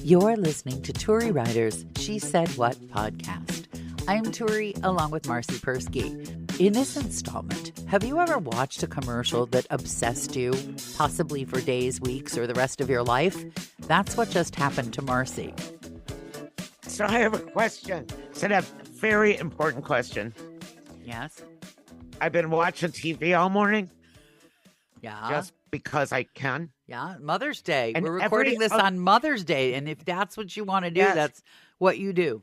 You're listening to Turi Ryder's She Said What podcast. I'm Turi, along with Marcy Persky. In this installment, have you ever watched a commercial that obsessed you, possibly for days, weeks, or the rest of your life? That's what just happened to Marcy. So I have a question. It's a very important question. Yes? I've been watching TV all morning. Yeah. Just because I can. Yeah. Mother's Day. And we're recording this on Mother's Day. And if that's what you want to do, Yes. that's what you do.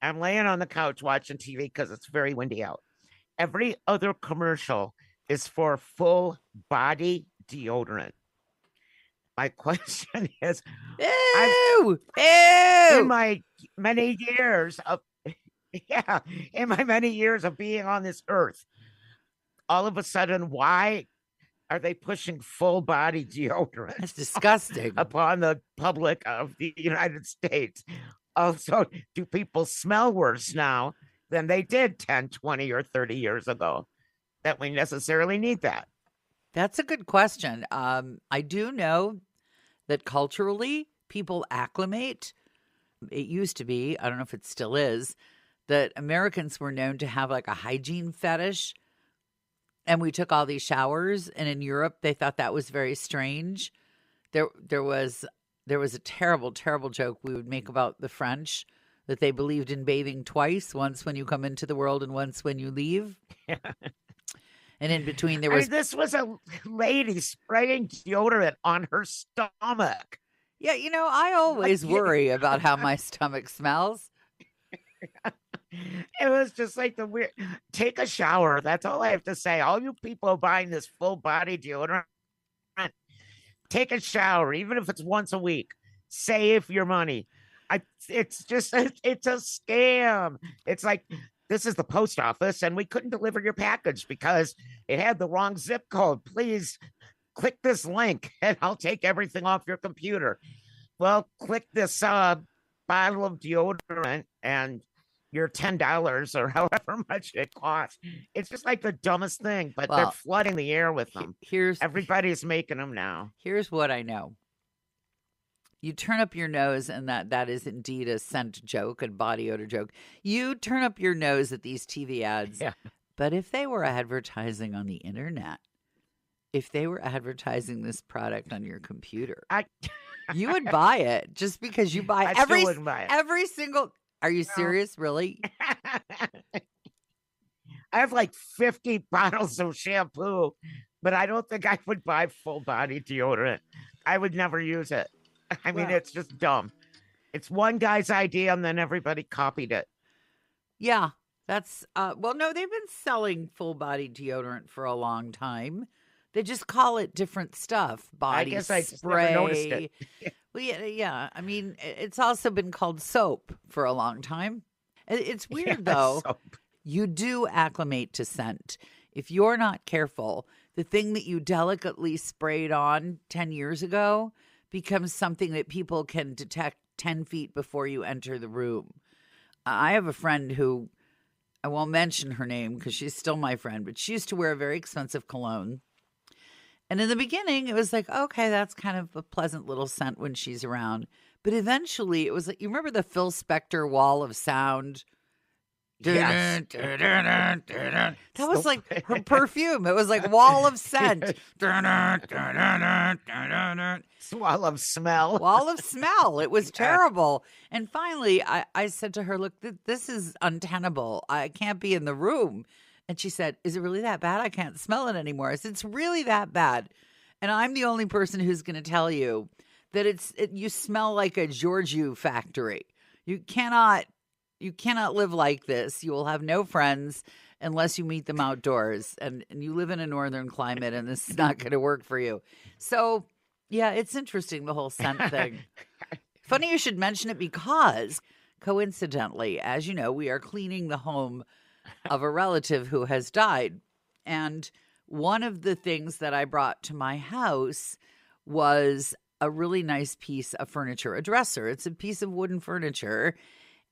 I'm laying on the couch watching TV because it's very windy out. Every other commercial is for full body deodorant. My question is, Ew! in my many years of being on this earth, all of a sudden, why are they pushing full body deodorant? That's disgusting. Upon the public of the United States? Also, do people smell worse now than they did 10, 20, or 30 years ago? That we necessarily need that. That's a good question. I do know that culturally people acclimate. It used to be, I don't know if it still is, that Americans were known to have like a hygiene fetish. And we took all these showers, and in Europe they thought that was very strange. There was a terrible, terrible joke we would make about the French, that they believed in bathing twice, once when you come into the world and once when you leave. And in between there was... this was a lady spraying deodorant on her stomach. Yeah, I always worry about how my stomach smells. It was just like the weird, take a shower. That's all I have to say. All you people buying this full body deodorant, take a shower, even if it's once a week. Save your money. It's a scam. It's like, this is the post office and we couldn't deliver your package because it had the wrong zip code. Please click this link and I'll take everything off your computer. Well, click this bottle of deodorant and your $10 or however much it costs. It's just like the dumbest thing, but they're flooding the air with them. Everybody's making them now. Here's what I know. You turn up your nose, and that is indeed a scent joke and body odor joke. You turn up your nose at these TV ads. Yeah. But if they were advertising on the internet, if they were advertising this product on your computer, you would buy it just because you buy every single... Are you serious? Really? I have like 50 bottles of shampoo, but I don't think I would buy full body deodorant. I would never use it. I mean, it's just dumb. It's one guy's idea and then everybody copied it. Yeah, that's, no, they've been selling full body deodorant for a long time. They just call it different stuff. Body spray. I just never noticed it. Well, yeah. I mean, it's also been called soap for a long time. It's weird, though. Soap. You do acclimate to scent. If you're not careful, the thing that you delicately sprayed on 10 years ago becomes something that people can detect 10 feet before you enter the room. I have a friend who, I won't mention her name because she's still my friend, but she used to wear a very expensive cologne. And in the beginning, it was like, okay, that's kind of a pleasant little scent when she's around. But eventually, it was like, you remember the Phil Spector wall of sound? Yes. That was like her perfume. It was like wall of scent. Wall of smell. Wall of smell. It was terrible. And finally, I said to her, look, this is untenable. I can't be in the room. And she said, is it really that bad? I can't smell it anymore. I said, it's really that bad. And I'm the only person who's going to tell you that you smell like a Giorgio factory. You cannot live like this. You will have no friends unless you meet them outdoors. And you live in a northern climate, and this is not going to work for you. So, yeah, it's interesting, the whole scent thing. Funny you should mention it because, coincidentally, as you know, we are cleaning the home of a relative who has died. And one of the things that I brought to my house was a really nice piece of furniture, a dresser. It's a piece of wooden furniture.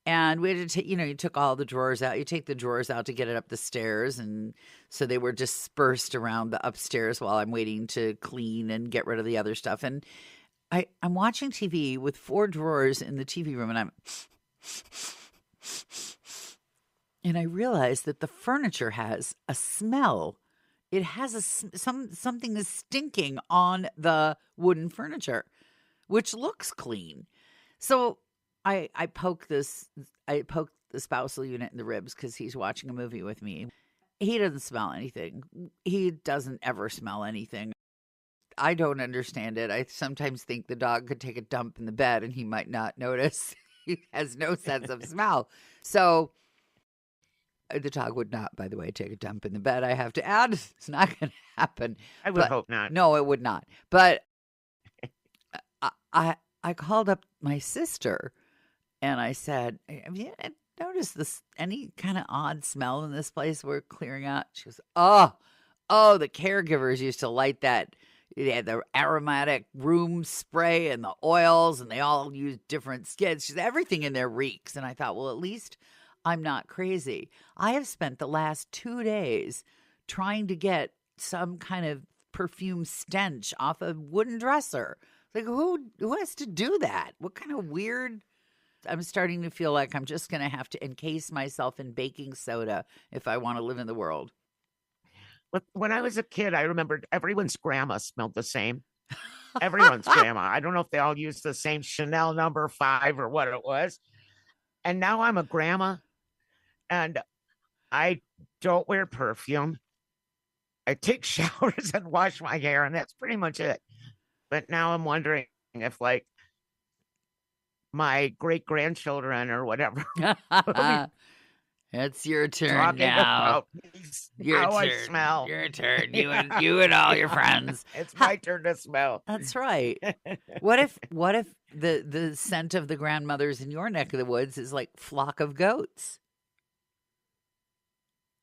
And we had to take, you took all the drawers out. You take the drawers out to get it up the stairs. And so they were dispersed around the upstairs while I'm waiting to clean and get rid of the other stuff. And I'm watching TV with 4 drawers in the TV room, and I realize that the furniture has a smell. It has something is stinking on the wooden furniture, which looks clean. So I poke the spousal unit in the ribs because he's watching a movie with me. He doesn't smell anything. He doesn't ever smell anything. I don't understand it. I sometimes think the dog could take a dump in the bed and he might not notice. He has no sense of smell. So the dog would not, by the way, take a dump in the bed. I have to add, it's not going to happen. I would hope not. No, it would not. But I called up my sister and I said, have you noticed this, any kind of odd smell in this place we're clearing out? She goes, oh, the caregivers used to light that. They had the aromatic room spray and the oils, and they all used different skids. She said, everything in there reeks. And I thought, well, at least I'm not crazy. I have spent the last 2 days trying to get some kind of perfume stench off a wooden dresser. Like, who has to do that? What kind of weird... I'm starting to feel like I'm just going to have to encase myself in baking soda if I want to live in the world. When I was a kid, I remembered everyone's grandma smelled the same. Everyone's grandma. I don't know if they all used the same Chanel number 5 or what it was. And now I'm a grandma and I don't wear perfume. I take showers and wash my hair, and that's pretty much it. But now I'm wondering if, like, my great-grandchildren or whatever. It's your turn now. Your turn. I smell. Your turn. You and all your friends. It's my turn to smell. That's right. What if the scent of the grandmothers in your neck of the woods is like flock of goats?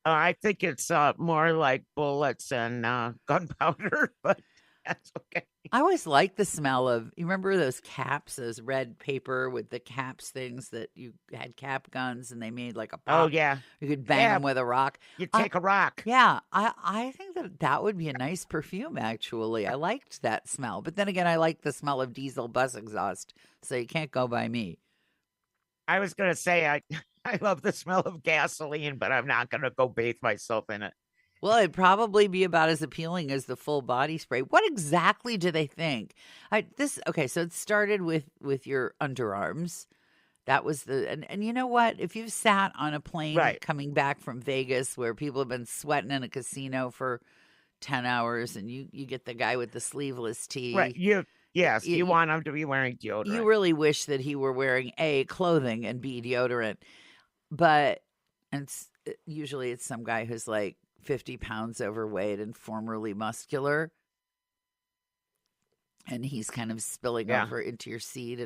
I think it's more like bullets and gunpowder, but that's okay. I always like the smell of, you remember those caps, those red paper with the caps things that you had cap guns and they made like a pop? Oh, yeah. You could bang them with a rock. You take a rock. Yeah. I think that would be a nice perfume, actually. I liked that smell. But then again, I like the smell of diesel bus exhaust, so you can't go by me. I was going to say, I love the smell of gasoline, but I'm not going to go bathe myself in it. Well, it'd probably be about as appealing as the full body spray. What exactly do they think? Okay, so it started with your underarms. That was and you know what? If you've sat on a plane coming back from Vegas where people have been sweating in a casino for 10 hours and you get the guy with the sleeveless tee. Right. You want him to be wearing deodorant. You really wish that he were wearing A, clothing, and B, deodorant. But usually it's some guy who's like 50 pounds overweight and formerly muscular. And he's kind of spilling over into your seat.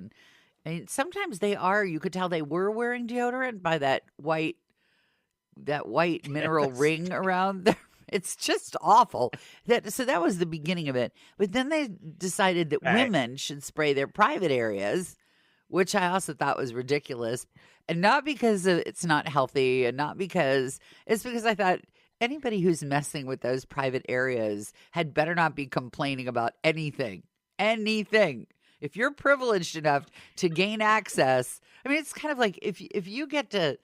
And sometimes you could tell they were wearing deodorant by that white mineral ring around there. It's just awful. So that was the beginning of it. But then they decided that women should spray their private areas, which I also thought was ridiculous. And not because it's not healthy, and not because it's because I thought anybody who's messing with those private areas had better not be complaining about anything. Anything. If you're privileged enough to gain access, I mean, it's kind of like if you get to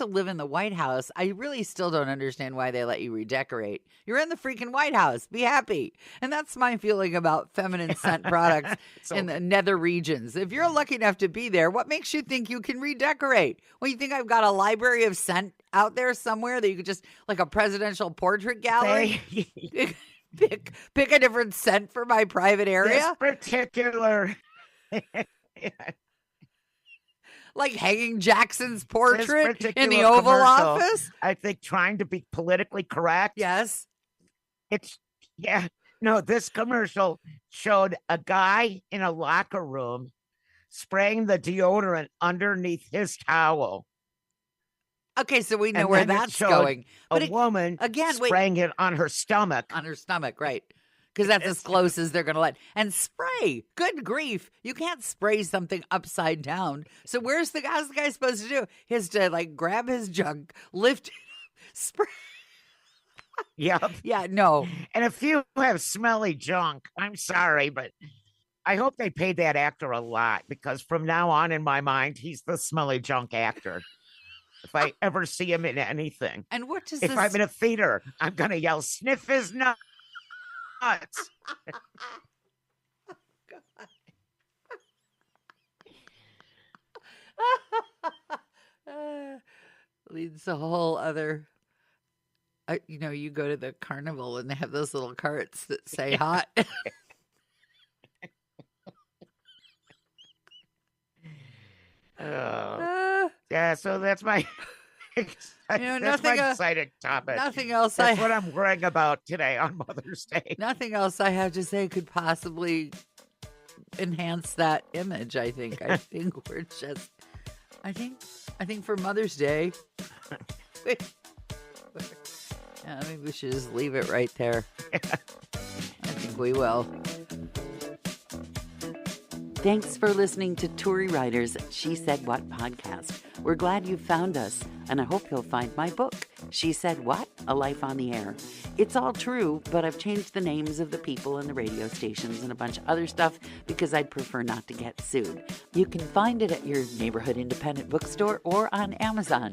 live in the White House, I really still don't understand why they let you redecorate. You're in the freaking White House. Be happy. And that's my feeling about feminine scent products in the nether regions. If you're lucky enough to be there, what makes you think you can redecorate? Well, you think I've got a library of scent out there somewhere that you could just, like a presidential portrait gallery? Pick a different scent for my private area? This particular... Like hanging Jackson's portrait in the Oval Office? I think trying to be politically correct. Yes. This commercial showed a guy in a locker room spraying the deodorant underneath his towel. Okay, so we know where that's going. But a woman spraying it on her stomach. On her stomach, right. Because that's as close as they're going to let. And spray. Good grief. You can't spray something upside down. So how's the guy supposed to do? He has to like grab his junk, lift it up, spray. Yep. Yeah, no. And if you have smelly junk, I'm sorry, but I hope they paid that actor a lot, because from now on, in my mind, he's the smelly junk actor. If I ever see him in anything, And what does if this? I'm in a theater, I'm gonna yell, "Sniff his nuts!" Leads a whole other. You go to the carnival and they have those little carts that say hot. Oh, yeah. So that's my that's nothing. my exciting topic. Nothing else. That's what I'm worrying about today on Mother's Day. Nothing else I have to say could possibly enhance that image. I think we're just. I think for Mother's Day. Yeah, maybe we should just leave it right there. I think we will. Thanks for listening to Turi Writers' She Said What podcast. We're glad you found us, and I hope you'll find my book, She Said What? A Life on the Air. It's all true, but I've changed the names of the people and the radio stations and a bunch of other stuff because I'd prefer not to get sued. You can find it at your neighborhood independent bookstore or on Amazon.